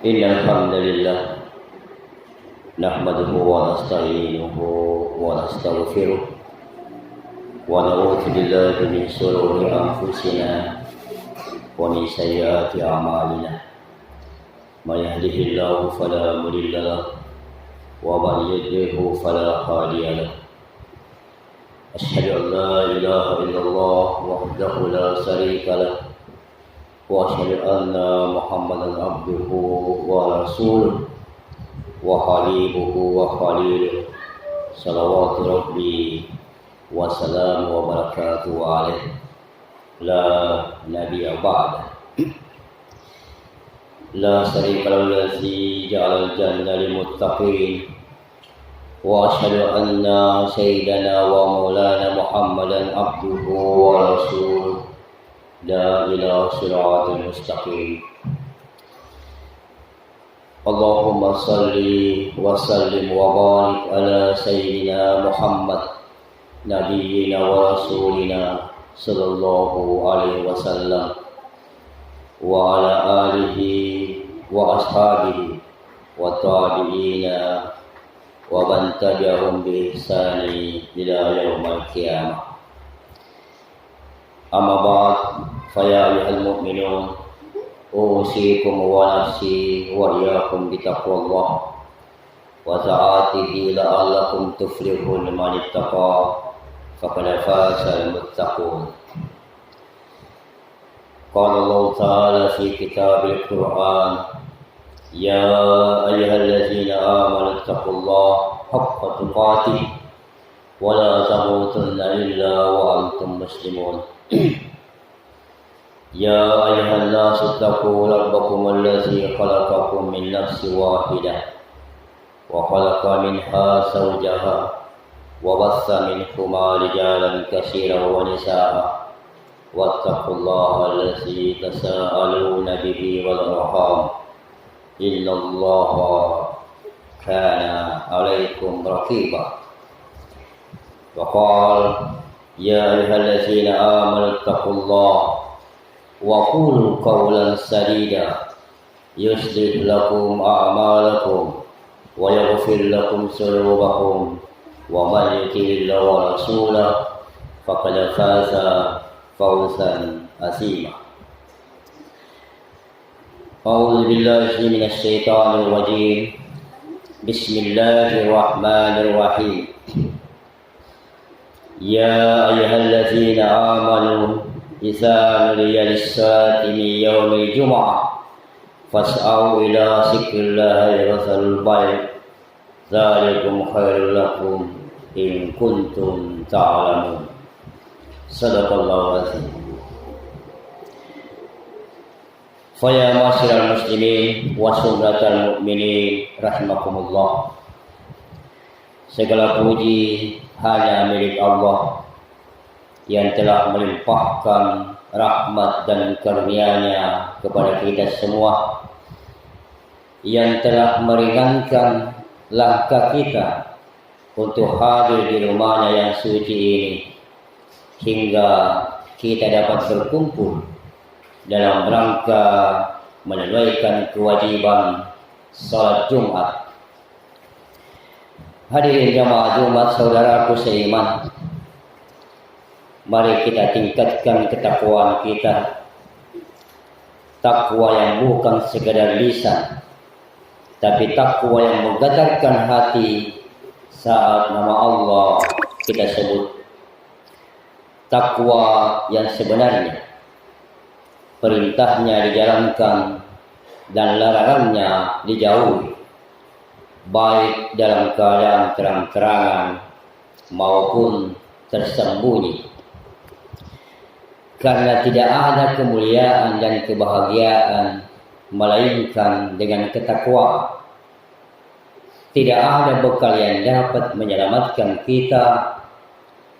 إن الحمد لله نحمده ونستعينه ونستغفره ونعوذ بالله من شرور أنفسنا ومن سيئات أعمالنا من يهده الله فلا مضل له ومن يضلل فلا هادي له أشهد أن لا إله إلا الله وحده لا شريك له وأشهد أن محمدا عبده ورسوله وحبيبه وخليله صلوات ربي وسلام وبركاته عليه لا نبي بعده لا شريك له الذي جعل الجنة للمتقين وأشهد أن سيدنا ومولانا محمدا عبده ورسوله لا إله صراط المستقيم اللهم صل وسلم وبارك على سيدنا محمد نبينا ورسولنا صلى الله عليه وسلم وعلى آله وأصحابه والتابعين ومن تبعهم بإحسان إلى يوم القيامة أما بعد فيا أيها المؤمنون أوصيكم ونفسي وإياكم بتقوى الله وطاعته لعلكم تفلحون من اتقى فقد فاز المتقون. قال الله تعالى في كتاب القرآن يا أيها الذين آمنوا اتقوا الله حق تقاته ولا تموتن إلا وأنتم مسلمون. يا أيها الناس اتقوا ربكم الذي خلقكم من نفس واحدة وخلق منها زوجها وبث منهما رجالا كثيرا ونساء واتقوا الله الذي تساءلون به والأرحام إن الله كان عليكم رقيبا. وقال يا أيها الذين آمنوا اتقوا الله وقولوا قولا سديدا يصلح لكم أعمالكم ويغفر لكم ذنوبكم ومن يطع الله ورسوله فقد فاز فوزا عظيما. أعوذ بالله من الشيطان الرجيم بسم الله الرحمن الرحيم يا أيها الذين آمنوا إذا نودي للصلاة من يوم الجمعة فاسعوا إلى ذكر الله وذروا البيع ذلكم خير لكم إن كنتم تعلمون. صدق الله العظيم. فيا معاشر المسلمين وسumratal mu'minin rahimakumullah. Segala puji hanya milik Allah yang telah melimpahkan rahmat dan karunia-Nya kepada kita semua, yang telah meringankan langkah kita untuk hadir di rumahnya yang suci ini, hingga kita dapat berkumpul dalam rangka menunaikan kewajiban salat Jumat. Hadirin jamaah Jumat, saudaraku seiman, mari kita tingkatkan ketakwaan kita. Takwa yang bukan sekadar lisan, tapi takwa yang menggetarkan hati saat nama Allah kita sebut. Takwa yang sebenarnya perintahnya dijalankan dan larangannya dijauhi, baik dalam keadaan terang-terangan maupun tersembunyi. Karena tidak ada kemuliaan dan kebahagiaan melainkan dengan ketakwaan. Tidak ada bekal yang dapat menyelamatkan kita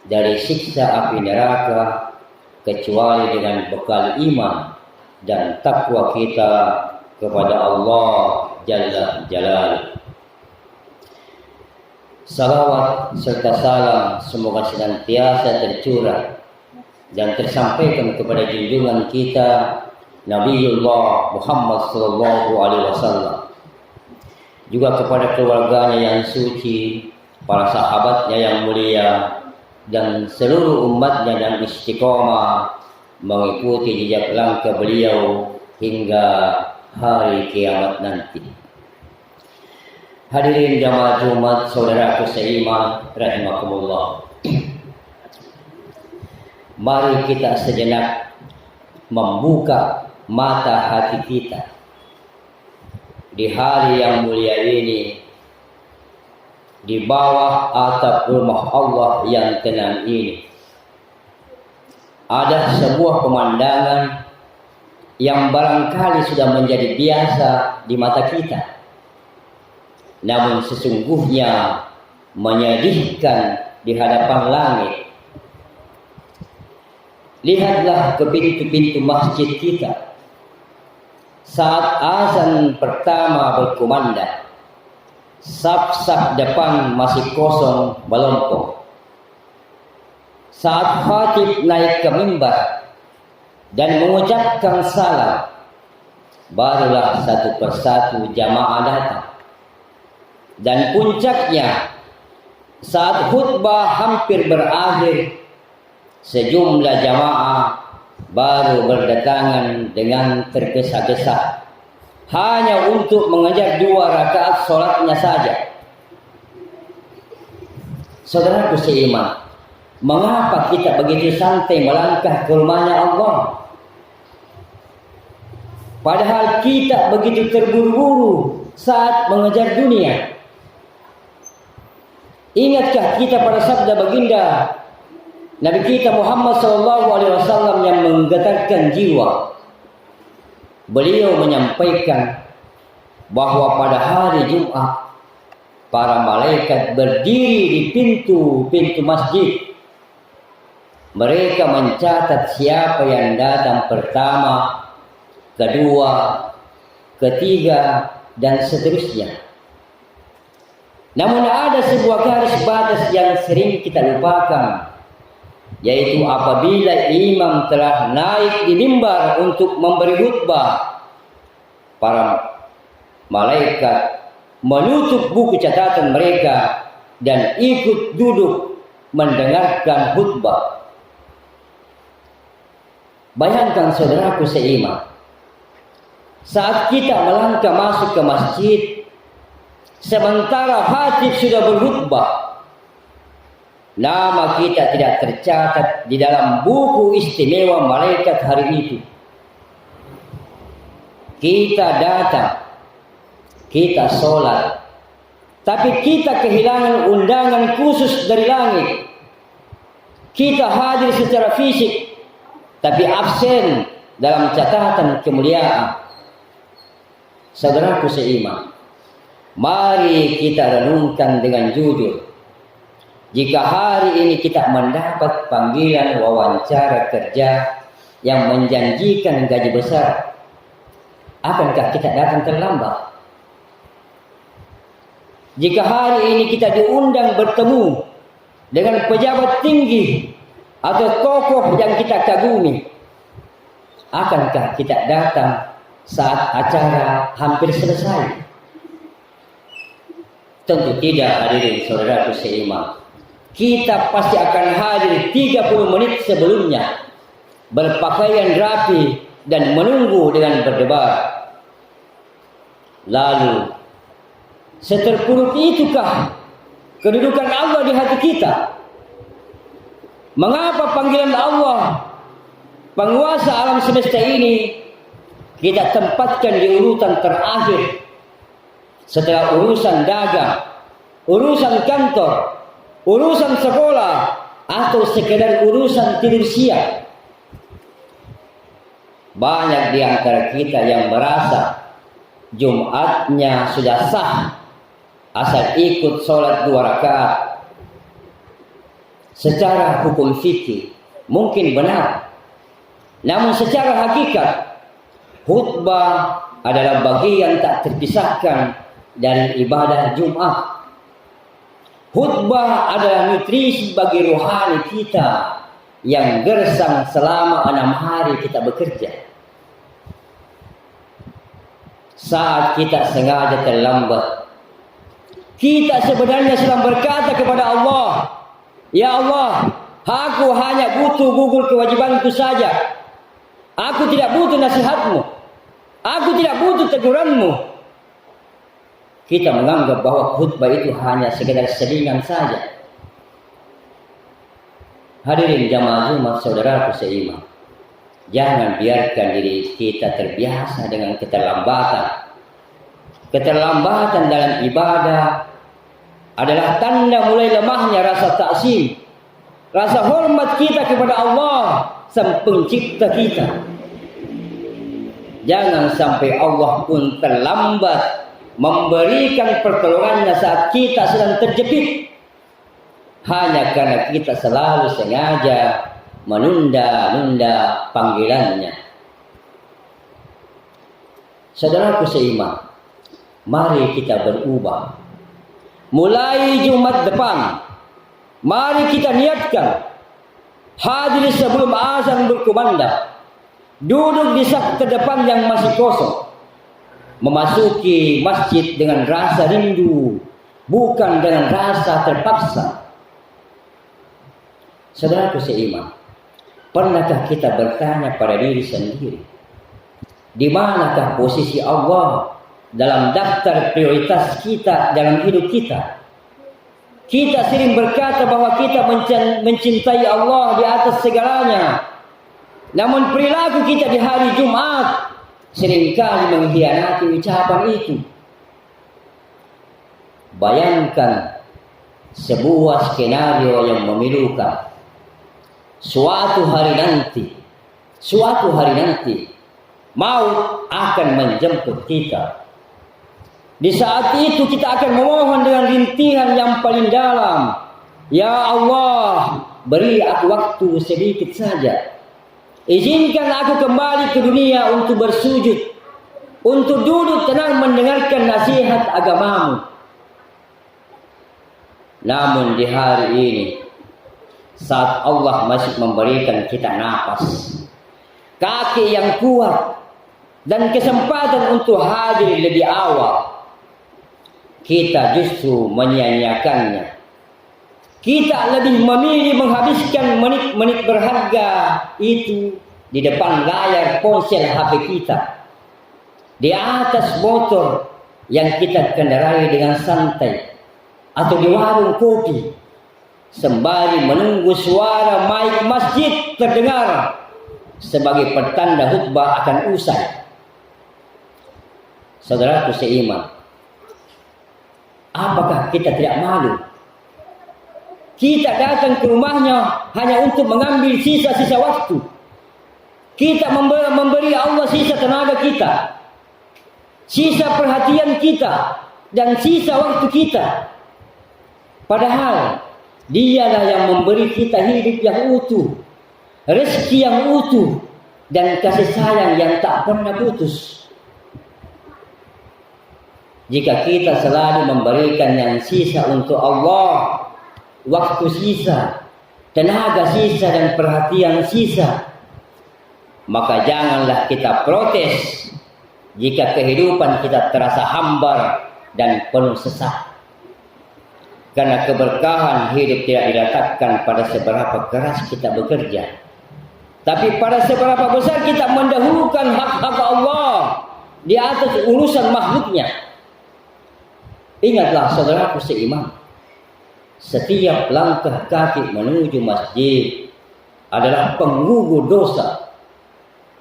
dari siksa api neraka kecuali dengan bekal iman dan takwa kita kepada Allah Jalla Jalaluhu. Salawat serta salam semoga senantiasa tercurah dan tersampaikan kepada junjungan kita Nabiullah Muhammad sallallahu alaihi wasallam, juga kepada keluarganya yang suci, para sahabatnya yang mulia, dan seluruh umatnya yang istiqomah mengikuti jejak langkah beliau hingga hari kiamat nanti. Hadirin jamaah Jumat, saudaraku seiman rahimakumullah. Mari kita sejenak membuka mata hati kita di hari yang mulia ini, di bawah atap rumah Allah yang tenang ini. Ada sebuah pemandangan yang barangkali sudah menjadi biasa di mata kita, namun sesungguhnya menyedihkan di hadapan langit. Lihatlah ke pintu-pintu masjid kita. Saat azan pertama berkumandang, saf-saf depan masih kosong melompong. Saat khatib naik ke mimbar dan mengucapkan salam, barulah satu persatu jamaah datang. Dan puncaknya, saat khutbah hampir berakhir, sejumlah jamaah baru berdatangan dengan tergesa-gesa hanya untuk mengejar 2 rakaat sholatnya saja. Saudaraku seiman, mengapa kita begitu santai melangkah ke rumahnya Allah? Padahal kita begitu terburu-buru saat mengejar dunia. Ingatkah kita pada sabda baginda Nabi kita Muhammad SAW yang menggetarkan jiwa? Beliau menyampaikan bahwa pada hari Jumat para malaikat berdiri di pintu-pintu masjid. Mereka mencatat siapa yang datang pertama, kedua, ketiga, dan seterusnya. Namun ada sebuah garis batas yang sering kita lupakan, yaitu apabila imam telah naik di mimbar untuk memberi khutbah, para malaikat menutup buku catatan mereka dan ikut duduk mendengarkan khutbah. Bayangkan saudaraku seiman, saat kita melangkah masuk ke masjid, sementara khatib sudah berkhutbah, nama kita tidak tercatat di dalam buku istimewa malaikat hari itu. Kita datang, kita sholat, tapi kita kehilangan undangan khusus dari langit. Kita hadir secara fisik, tapi absen dalam catatan kemuliaan. Saudaraku seiman, mari kita renungkan dengan jujur. Jika hari ini kita mendapat panggilan wawancara kerja yang menjanjikan gaji besar, akankah kita datang terlambat? Jika hari ini kita diundang bertemu dengan pejabat tinggi atau tokoh yang kita kagumi, akankah kita datang saat acara hampir selesai? Tentu tidak, hadirin saudaraku seiman. Kita pasti akan hadir 30 menit sebelumnya, berpakaian rapi dan menunggu dengan berdebar. Lalu, seterpuruk itukah kedudukan Allah di hati kita? Mengapa panggilan Allah, penguasa alam semesta ini, kita tempatkan di urutan terakhir setelah urusan dagang, urusan kantor, urusan sekolah, atau sekedar urusan tidur siang? Banyak di antara kita yang merasa Jumatnya sudah sah asal ikut sholat 2 rakaat. Secara hukum fikih mungkin benar, namun secara hakikat khutbah adalah bagian tak terpisahkan dari ibadah Jumat. Khutbah adalah nutrisi bagi rohani kita yang gersang selama 6 hari kita bekerja. saat kita sengaja terlambat. Kita sebenarnya sedang berkata kepada Allah, "Ya Allah, aku hanya butuh gugur kewajibanku saja. Aku tidak butuh nasihatmu. Aku tidak butuh teguranmu." Kita menganggap bahwa khutbah itu hanya sekedar selingan saja. Hadirin jamaah Jumat, saudaraku seiman, jangan biarkan diri kita terbiasa dengan keterlambatan. Keterlambatan dalam ibadah adalah tanda mulai lemahnya rasa takzim, rasa hormat kita kepada Allah, Sang Pencipta kita. Jangan sampai Allah pun terlambat memberikan pertolongannya saat kita sedang terjepit, hanya karena kita selalu sengaja menunda-nunda panggilannya. Saudaraku seiman, mari kita berubah. Mulai Jumat depan, mari kita niatkan hadir sebelum azan berkumandang, duduk di saf terdepan yang masih kosong, memasuki masjid dengan rasa rindu, bukan dengan rasa terpaksa. Saudaraku seiman, pernahkah kita bertanya pada diri sendiri, di manakah posisi Allah dalam daftar prioritas kita dalam hidup kita? Kita sering berkata bahwa kita mencintai Allah di atas segalanya, namun perilaku kita di hari Jumat seringkali mengkhianati ucapan itu. Bayangkan sebuah skenario yang memilukan. Suatu hari nanti, maut akan menjemput kita. Di saat itu kita akan memohon dengan rintihan yang paling dalam, "Ya Allah, beri aku waktu sedikit saja. Izinkan aku kembali ke dunia untuk bersujud, untuk duduk tenang mendengarkan nasihat agamamu." Namun di hari ini, saat Allah masih memberikan kita napas, kaki yang kuat, dan kesempatan untuk hadir lebih awal, kita justru menyia-nyiakannya. Kita lebih memilih menghabiskan menit-menit berharga itu di depan layar ponsel HP kita, di atas motor yang kita kendarai dengan santai, atau di warung kopi, sembari menunggu suara mic masjid terdengar sebagai pertanda khutbah akan usai. Saudaraku seiman, apakah kita tidak malu? Kita datang ke rumahnya hanya untuk mengambil sisa-sisa waktu. Kita memberi Allah sisa tenaga kita, sisa perhatian kita, dan sisa waktu kita. Padahal Dialah yang memberi kita hidup yang utuh, rezeki yang utuh, dan kasih sayang yang tak pernah putus. Jika kita selalu memberikan yang sisa untuk Allah, waktu sisa, tenaga sisa, dan perhatian sisa, maka janganlah kita protes jika kehidupan kita terasa hambar dan penuh sesak. Karena keberkahan hidup tidak diletakkan pada seberapa keras kita bekerja, tapi pada seberapa besar kita mendahulukan hak-hak Allah di atas urusan makhluknya. Ingatlah saudaraku seiman, setiap langkah kaki menuju masjid adalah penggugur dosa.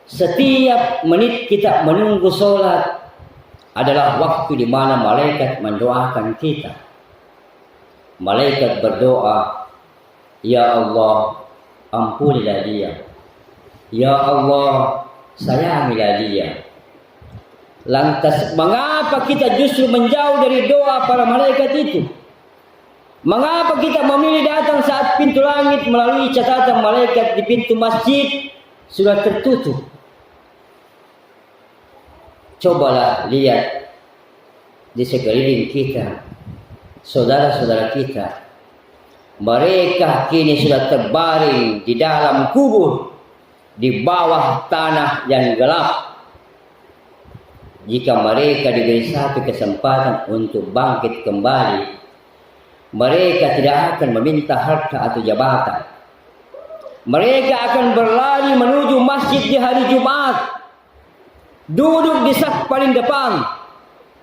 Setiap menit kita menunggu sholat adalah waktu di mana malaikat mendoakan kita. Malaikat berdoa, "Ya Allah, ampunilah dia. Ya Allah, sayangilah dia." Lantas mengapa kita justru menjauh dari doa para malaikat itu? Mengapa kita memilih datang saat pintu langit melalui catatan malaikat di pintu masjid sudah tertutup? Cobalah lihat di sekeliling kita, saudara-saudara kita. Mereka kini sudah terbaring di dalam kubur, di bawah tanah yang gelap. jika mereka diberi satu kesempatan untuk bangkit kembali, mereka tidak akan meminta harta atau jabatan. Mereka akan berlari menuju masjid di hari Jumat, duduk di saf paling depan,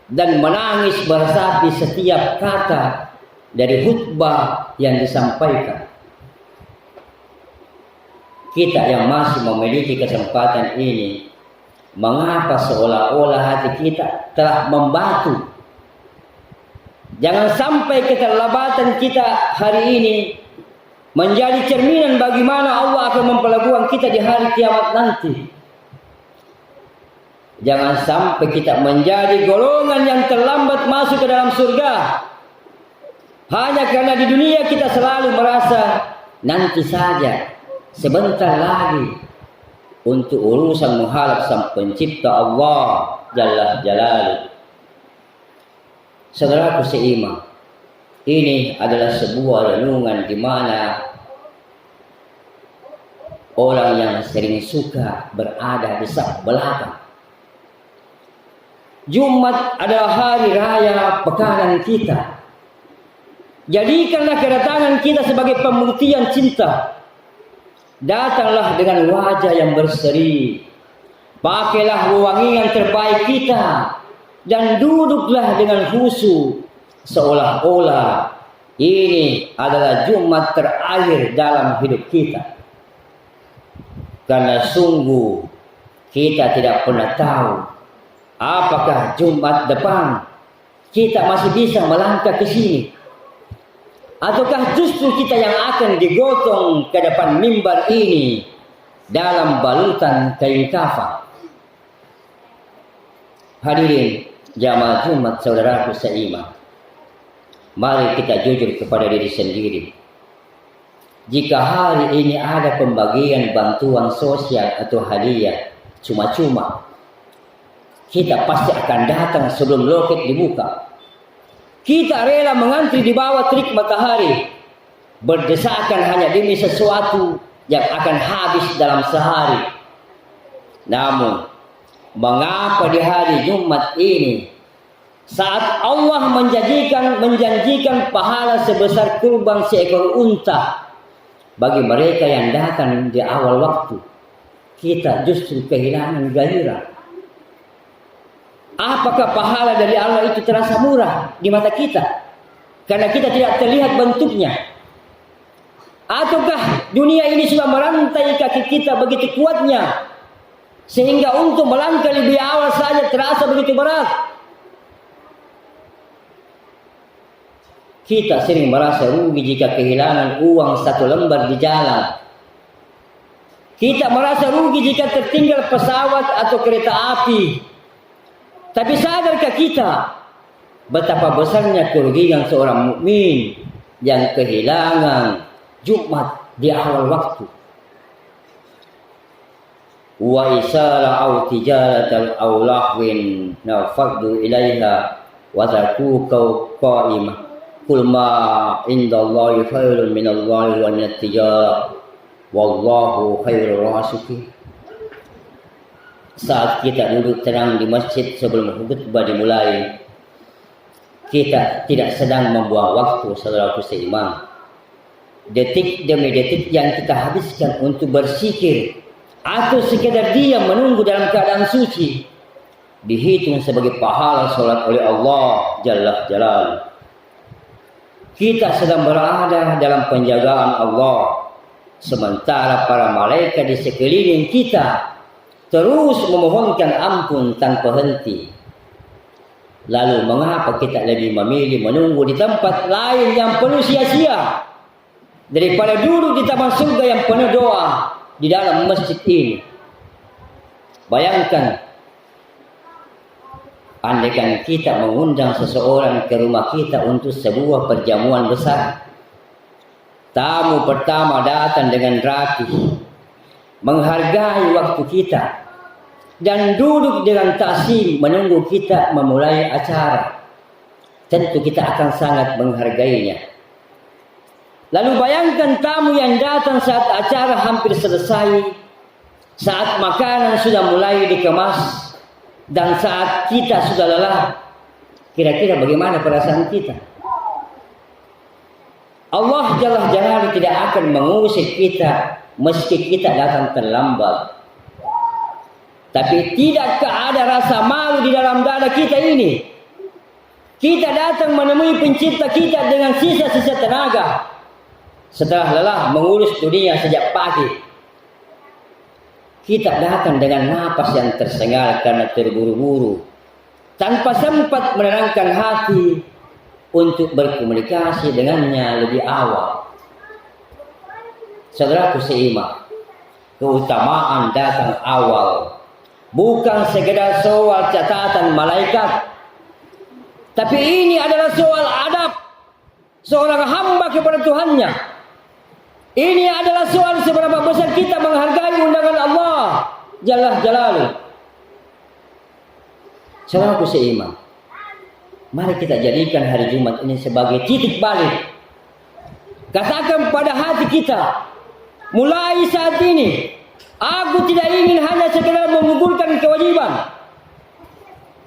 dan menangis meresapi setiap kata dari khutbah yang disampaikan. Kita yang masih memiliki kesempatan ini, mengapa seolah-olah hati kita telah membatu? Jangan sampai keterlambatan kita hari ini menjadi cerminan bagaimana Allah akan memperlakukan kita di hari kiamat nanti. Jangan sampai kita menjadi golongan yang terlambat masuk ke dalam surga hanya karena di dunia kita selalu merasa nanti saja, sebentar lagi, untuk urusan menghalap sang pencipta Allah Jalla Jalaluhu. Saudaraku seiman, ini adalah sebuah renungan di mana orang yang sering suka berada di saf belakang. Jumat adalah hari raya pekanan kita. Jadikanlah kedatangan kita sebagai pembuktian cinta. Datanglah dengan wajah yang berseri. Pakailah wewangian terbaik kita. Dan duduklah dengan khusyuk. Seolah-olah ini adalah Jumat terakhir dalam hidup kita. Karena sungguh kita tidak pernah tahu apakah Jumat depan kita masih bisa melangkah ke sini, ataukah justru kita yang akan digotong ke depan mimbar ini dalam balutan kain kafan. Hadirin jamaah Jumat saudaraku seiman, mari kita jujur kepada diri sendiri. Jika hari ini ada pembagian bantuan sosial atau hadiah cuma-cuma, kita pasti akan datang sebelum loket dibuka. Kita rela mengantri di bawah terik matahari, berdesakan hanya demi sesuatu yang akan habis dalam sehari. Namun, mengapa di hari Jumat ini, saat Allah menjanjikan pahala sebesar kurban seekor unta bagi mereka yang datang di awal waktu, kita justru kehilangan gairah? Apakah pahala dari Allah itu terasa murah di mata kita karena kita tidak terlihat bentuknya? Ataukah dunia ini sudah merantai kaki kita begitu kuatnya sehingga untuk melangkah lebih awal saja terasa begitu berat? Kita sering merasa rugi jika kehilangan uang 1 lembar di jalan. Kita merasa rugi jika tertinggal pesawat atau kereta api. Tapi sadarkah kita betapa besarnya kerugian seorang mukmin yang kehilangan Jumat di awal waktu? Wa isara au tijaratan au lahwin nafaddu ilaiha wa zakuka qa'imah kul ma indallahi khairun minallahi wa minat tijarah wallahu khairur rasikin. Saat kita duduk tenang di masjid sebelum khutbah dimulai, kita tidak sedang membuang waktu, saudaraku seiman. Detik demi detik yang kita habiskan untuk berzikir atau sekedar diam menunggu dalam keadaan suci dihitung sebagai pahala salat oleh Allah Jalla Jalaluhu. Kita sedang berada dalam penjagaan Allah, sementara para malaikat di sekeliling kita terus memohonkan ampun tanpa henti. Lalu mengapa kita lebih memilih menunggu di tempat lain yang penuh sia-sia daripada duduk di taman surga yang penuh doa di dalam masjid ini? Bayangkan, andaikan kita mengundang seseorang ke rumah kita untuk sebuah perjamuan besar. Tamu pertama datang dengan rapi, menghargai waktu kita, dan duduk dengan ta'zim menunggu kita memulai acara. Tentu kita akan sangat menghargainya. Lalu bayangkan tamu yang datang saat acara hampir selesai, saat makanan sudah mulai dikemas, Dan saat kita sudah lelah, kira-kira bagaimana perasaan kita? Allah Jalla Jalaluhu tidak akan mengusik kita meski kita datang terlambat. Tapi tidakkah ada rasa malu di dalam dada kita ini? Kita datang menemui pencipta kita dengan sisa-sisa tenaga setelah lelah mengurus dunia sejak pagi. Kita datang dengan napas yang tersengal karena terburu-buru, tanpa sempat menenangkan hati untuk berkomunikasi dengannya lebih awal. Saudaraku seiman, keutamaan datang awal bukan sekedar soal catatan malaikat, tapi ini adalah soal adab seorang hamba kepada Tuhannya. Ini adalah soal seberapa besar kita menghargai undangan Allah Jalla Jalaluhu. Saudaraku seiman, mari kita jadikan hari Jumat ini sebagai titik balik. Katakan pada hati kita, mulai saat ini, aku tidak ingin hanya sekedar menggugurkan kewajiban.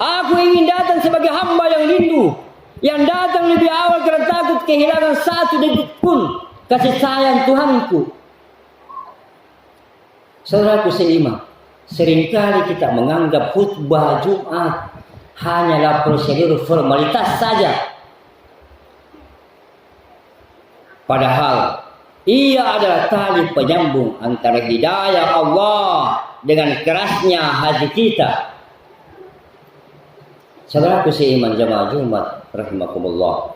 Aku ingin datang sebagai hamba yang rindu, yang datang lebih awal karena takut kehilangan satu detik pun kasih sayang Tuhanku. Saudaraku seiman, seringkali kita menganggap khutbah Jumat hanyalah prosedur formalitas saja. Padahal ia adalah tali penyambung antara hidayah Allah dengan kerasnya hati kita. Saudaraku seiman jamaah Jumat rahimakumullah,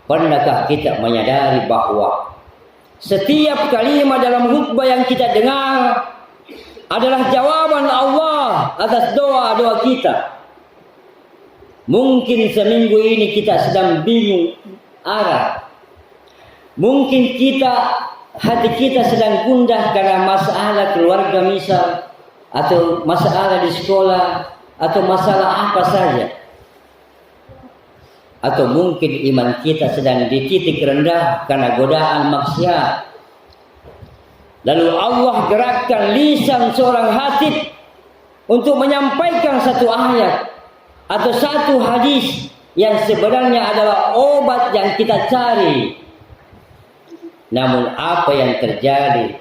pernahkah kita menyadari bahwa setiap kalimat dalam khutbah yang kita dengar adalah jawaban Allah atas doa-doa kita? Mungkin seminggu ini kita sedang bingung arah. Mungkin hati kita sedang gundah karena masalah keluarga misal, atau masalah di sekolah, atau masalah apa saja. Atau mungkin iman kita sedang di titik rendah karena godaan maksiat. Lalu Allah gerakkan lisan seorang khatib untuk menyampaikan satu ayat atau satu hadis yang sebenarnya adalah obat yang kita cari. Namun apa yang terjadi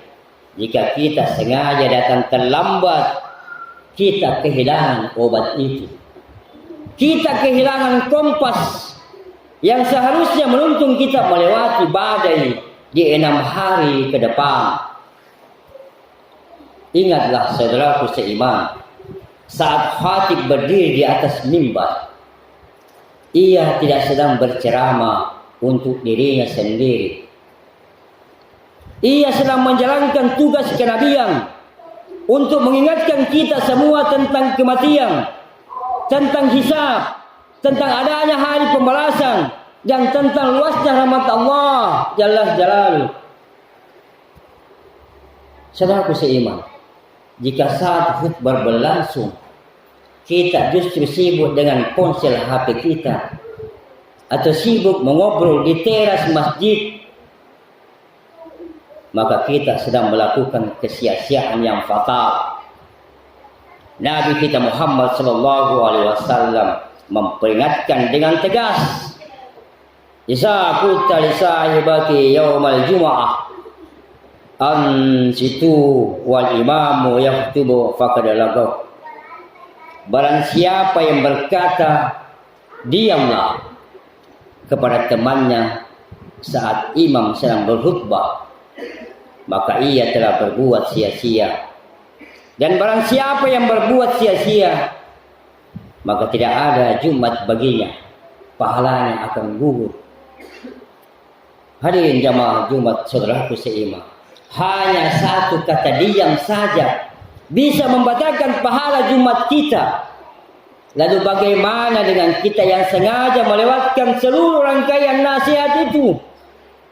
jika kita sengaja datang terlambat? Kita kehilangan obat itu. Kita kehilangan kompas yang seharusnya menuntun kita melewati badai di 6 hari ke depan. Ingatlah saudaraku seiman, saat khatib berdiri di atas mimbar, ia tidak sedang berceramah untuk dirinya sendiri. Ia sedang menjalankan tugas kenabian untuk mengingatkan kita semua tentang kematian, tentang hisab, tentang adanya hari pembalasan, dan tentang luasnya rahmat Allah Jalla Jalaluhu. Saudaraku seiman, jika saat khutbah berlangsung kita justru sibuk dengan ponsel HP kita, atau sibuk mengobrol di teras masjid, maka kita sedang melakukan kesia-siaan yang fatal. Nabi kita Muhammad SAW memperingatkan dengan tegas, "Isa qulta li sahibaki yaumal jumu'ah ansitu wal imamu yaktubu faqad lagaw." Barang siapa yang berkata, "Diamlah," kepada temannya saat imam sedang berkhutbah, maka ia telah berbuat sia-sia. Dan barang siapa yang berbuat sia-sia, maka tidak ada Jumat baginya, pahalanya akan gugur. Hadirin jamaah Jumat saudaraku seiman, hanya satu kata diam saja bisa membatalkan pahala Jumat kita. Lalu bagaimana dengan kita yang sengaja melewatkan seluruh rangkaian nasihat itu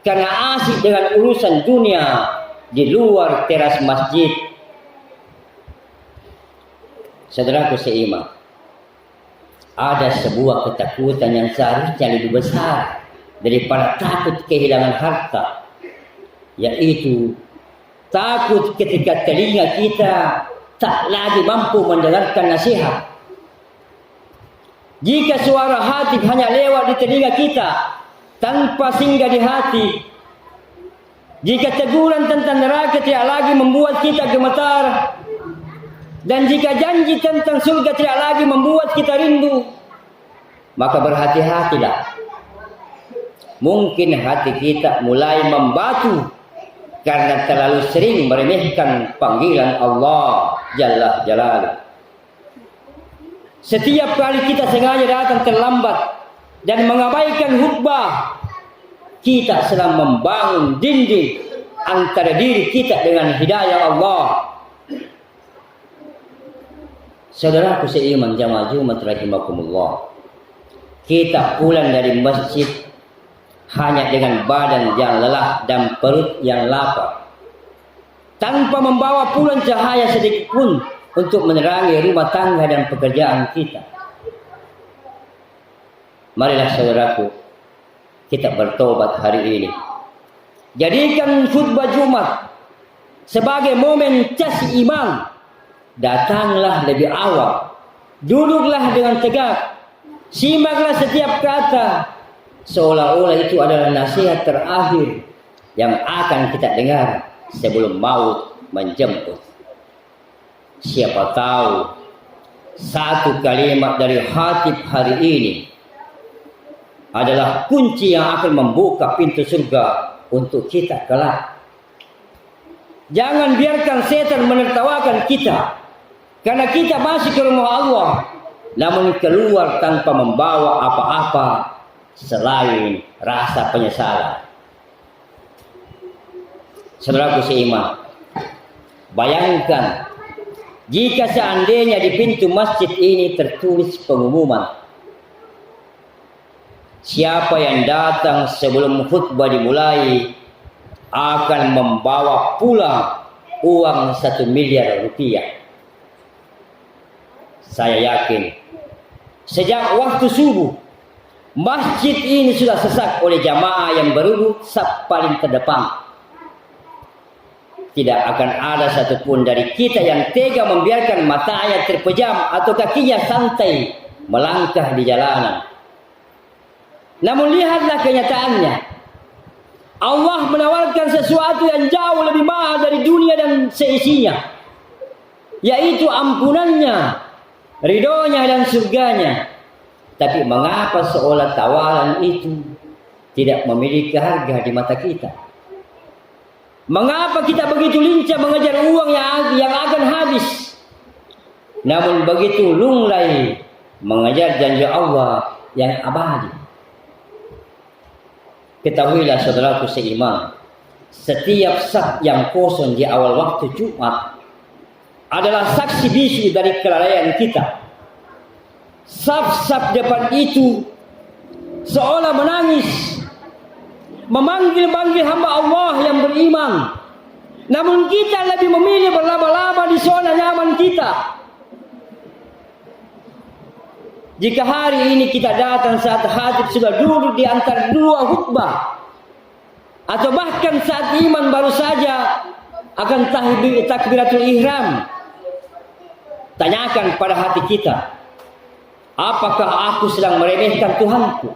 karena asik dengan urusan dunia di luar teras masjid? Saudaraku seiman, ada sebuah ketakutan yang seharusnya lebih besar daripada takut kehilangan harta, yaitu takut ketika telinga kita tak lagi mampu mendengarkan nasihat, Jika suara hati hanya lewat di telinga kita tanpa singgah di hati, jika teguran tentang neraka tidak lagi membuat kita gemetar, dan jika janji tentang surga tidak lagi membuat kita rindu, maka berhati-hatilah. Mungkin hati kita mulai membatu karena terlalu sering meremehkan panggilan Allah Jalla Jalaluh. Setiap kali kita sengaja datang terlambat dan mengabaikan khutbah, kita sedang membangun dinding antara diri kita dengan hidayah Allah. Saudaraku seiman jamaah Jumat rahimakumullah, kita pulang dari masjid hanya dengan badan yang lelah dan perut yang lapar, tanpa membawa pulang cahaya sedikit pun untuk menerangi rumah tangga dan pekerjaan kita. Marilah saudaraku, kita bertobat hari ini. Jadikan khutbah Jumat sebagai momen cas iman. Datanglah lebih awal, duduklah dengan tegak, simaklah setiap kata, seolah-olah itu adalah nasihat terakhir yang akan kita dengar sebelum maut menjemput. Siapa tahu satu kalimat dari khatib hari ini adalah kunci yang akan membuka pintu surga untuk kita kelak. Jangan biarkan setan menertawakan kita karena kita masih ke rumah Allah, namun keluar tanpa membawa apa-apa selain rasa penyesalan. Saudaraku seiman, bayangkan jika seandainya di pintu masjid ini tertulis pengumuman, siapa yang datang sebelum khutbah dimulai akan membawa pulang uang 1 miliar rupiah. Saya yakin sejak waktu subuh masjid ini sudah sesak oleh jamaah yang beruduk saf paling terdepan. Tidak akan ada satupun dari kita yang tega membiarkan matanya terpejam atau kakinya santai melangkah di jalanan. Namun lihatlah kenyataannya. Allah menawarkan sesuatu yang jauh lebih mahal dari dunia dan seisinya, yaitu ampunannya, ridhonya dan surganya. Tapi mengapa seolah tawaran itu tidak memiliki harga di mata kita? Mengapa kita begitu lincah mengejar uang yang akan habis, namun begitu lunglai mengejar janji Allah yang abadi? Ketahuilah saudaraku seiman, setiap saf yang kosong di awal waktu Jumat adalah saksi bisu dari kelalaian kita. Saf-saf depan itu seolah menangis, memanggil-manggil hamba Allah yang beriman. Namun kita lebih memilih berlama-lama di zona nyaman kita. Jika hari ini kita datang saat khatib sudah duduk di antara dua khutbah, atau bahkan saat iman baru saja akan takbiratul ihram, tanyakan pada hati kita, apakah aku sedang meremehkan Tuhanku?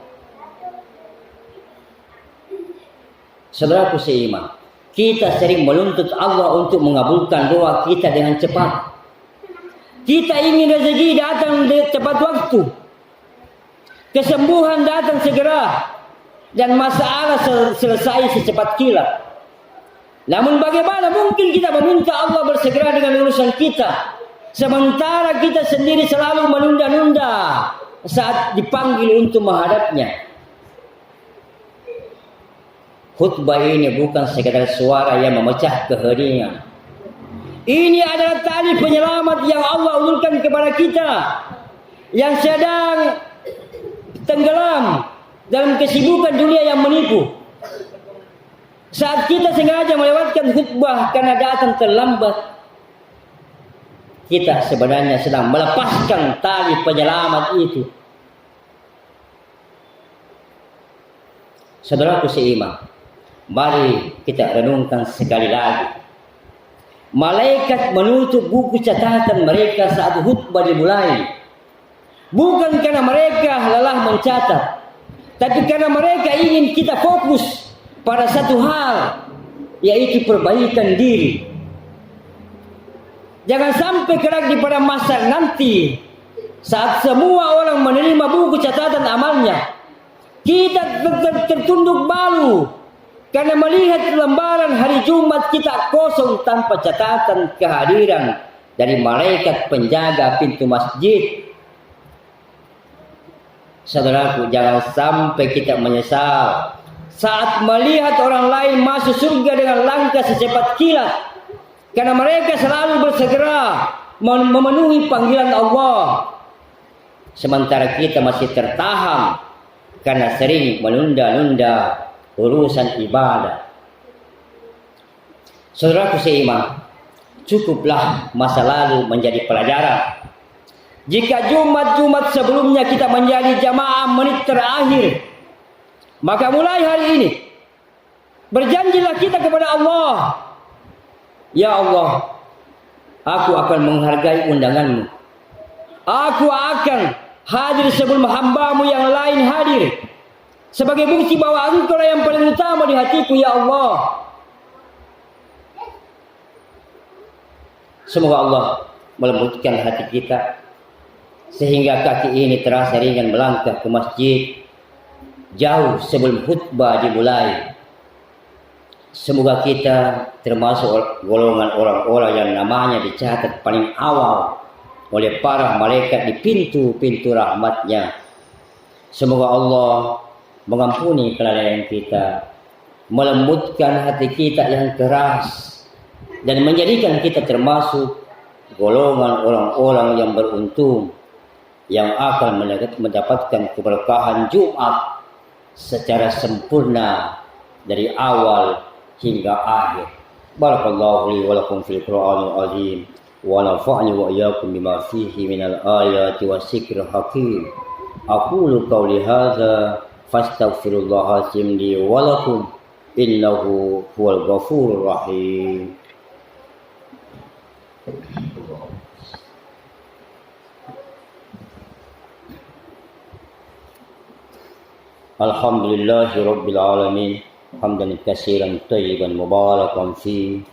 Saudaraku seiman, kita sering menuntut Allah untuk mengabulkan doa kita dengan cepat. Kita ingin rezeki datang tepat waktu, kesembuhan datang segera, dan masalah selesai secepat kilat. Namun bagaimana mungkin kita meminta Allah bersegera dengan urusan kita, sementara kita sendiri selalu menunda-nunda saat dipanggil untuk menghadapnya? Khutbah ini bukan sekadar suara yang memecah keheningan. Ini adalah tali penyelamat yang Allah ulurkan kepada kita yang sedang tenggelam dalam kesibukan dunia yang menipu. Saat kita sengaja melewatkan khutbah karena datang terlambat, kita sebenarnya sedang melepaskan tali penyelamat itu. Saudaraku seiman, mari kita renungkan sekali lagi. Malaikat menutup buku catatan mereka saat khutbah dimulai. Bukan karena mereka lelah mencatat, tapi karena mereka ingin kita fokus pada satu hal, yaitu perbaikan diri. Jangan sampai kelak di pada masa nanti, saat semua orang menerima buku catatan amalnya, kita tertunduk balu karena melihat lembaran hari Jumat kita kosong tanpa catatan kehadiran dari malaikat penjaga pintu masjid. Saudaraku, jangan sampai kita menyesal saat melihat orang lain masuk surga dengan langkah secepat kilat, karena mereka selalu bersegera memenuhi panggilan Allah, sementara kita masih tertahan karena sering menunda-nunda urusan ibadah. Saudaraku seiman, cukuplah masa lalu menjadi pelajaran. Jika Jumat-Jumat sebelumnya kita menjadi jamaah menit terakhir, maka mulai hari ini berjanjilah kita kepada Allah, ya Allah, aku akan menghargai undanganmu. Aku akan hadir sebelum hambamu yang lain hadir, sebagai bukti bahwa Engkau yang paling utama di hatiku, ya Allah. Semoga Allah melembutkan hati kita, sehingga kaki ini terasa ringan melangkah ke masjid jauh sebelum khutbah dimulai. Semoga kita termasuk golongan orang-orang yang namanya dicatat paling awal oleh para malaikat di pintu-pintu rahmatnya. Semoga Allah mengampuni kelalaian kita, melembutkan hati kita yang keras, dan menjadikan kita termasuk golongan orang-orang yang beruntung, yang akan mendapatkan keberkahan Jumat secara sempurna dari awal hingga akhir. Barakallahu li wa lakum fil Qur'anil azim wa nafa'ni wa iyyakum bima fihi minal ayati wassikril hakim. Aqulu qawli hadza fastaghfirullahal azim li wa lakum innahu huwal ghafurur rahim. Alhamdulillahi Rabbil Alamin, hamdan katsiran thayyiban mubarakan fi.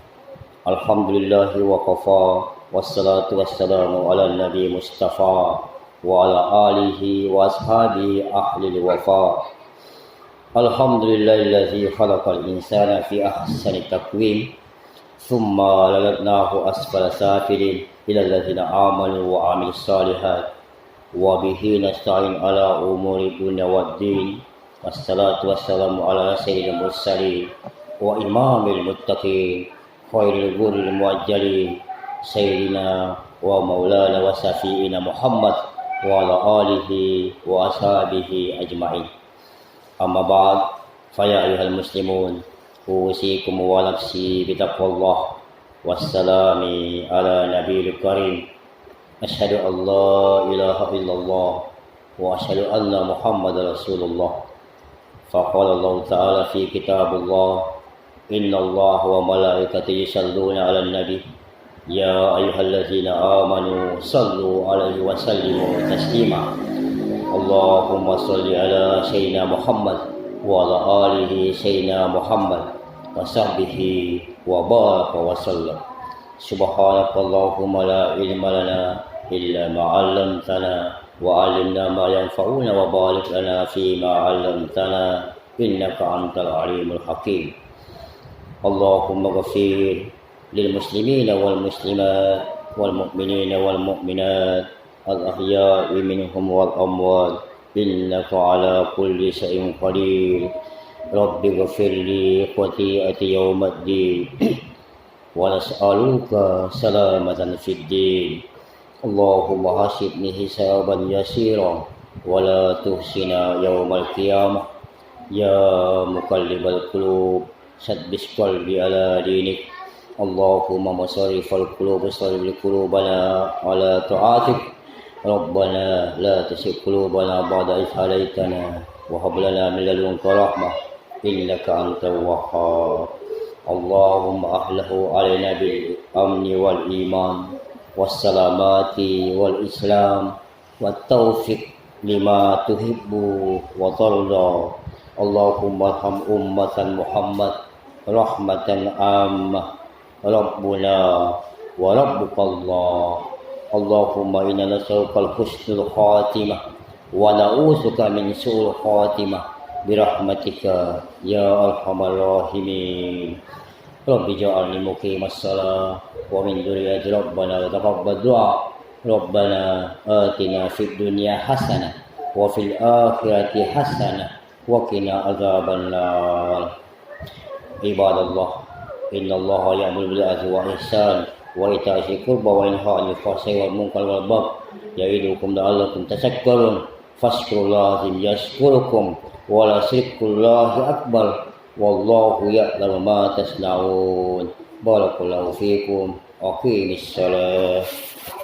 Alhamdulillahi wa kafa, wassalatu wassalamu ala nabi Mustafa wa ala alihi wa ashabihi ahlil wafa. Alhamdulillahillazi khalaqal insana fi ahsani taqwim, thumma radadnahu asfala safilin ilal ladzina amanu wa amilus shalihat wa bihi nasta'in ala umuri dunya waddin. Wassalatu wassalamu ala sayyidil mursalin wa imamil muttaqin khairil ghurril muajjalin sayyidina wa maulana wa safiina Muhammad wa ala alihi wa ashabihi ajma'in. Amma ba'd, fa ya ayyuhal muslimun, usikum wa nafsi bitaqwallah. Wassalami ala nabiyil karim. Asyhadu an la ilaha illallah wa asyhadu anna Muhammadar Rasulullah. Faqala Allah Ta'ala fi kitabullah, inna Allah wa malaikatahu yusalluna 'alan nabi ya ayyuhallazina amanu sallu 'alaihi wa sallimu taslima. Allahumma shalli 'ala sayyidina Muhammad wa 'ala alihi sayyidina Muhammad wa sahbihi wa baraka wa sallam. Subhanakallahumma la ilma lana illa ma 'allamtana wa 'allimna ma yanfa'una wa barik lana fi ma 'allamtana innaka antal alimul hakim. Allahumma ghafir lil muslimina wal muslimat wal mu'minina wal mu'minat al ahya'i minhum wal amwat innaka ala kulli syai'in qadir. Rabbi ghafir li khati'ati yawmiddin wa nas'aluka salamatan fid din. Allahumma hasibni hisaban yasira wa la tuhsina yawmal qiyamah. Ya muqallibal qulub sabbis qalbi ala dinik. Allahumma musarrifal qulub sarrif qulubana ala ta'atik. Rabbana la tuzigh qulubana ba'da idh hadaytana wa hab lana min ladunka rahmah innaka antal wahhab. Allahumma ahlahu alaina bil amni wal iman wassalamati wal islam والتوفيق لما تحب وترضى اللهم ارحم أمة محمد رحمة عامة ربنا وربك الله اللهم إنا نسألك الحسن الخاتمة ونعوذك من سوء الخاتمة برحمتك يا أرحم الراحمين رب اجعلني مقيم الصلاة ومن ذريتي ربنا وتقبل دعاء ربنا آتنا في الدنيا حسنة وفي الآخرة حسنة وقنا عذاب النار عباد الله إن الله يأمر بالعدل والإحسان وإيتاء ذي القربى وينهى عن الفحشاء والمنكر والبغي يعظكم لعلكم تذكرون فاذكروا الله يذكركم ولذكر الله أكبر والله يعلم ما تصنعون بارك الله فيكم أقيموا الصلاة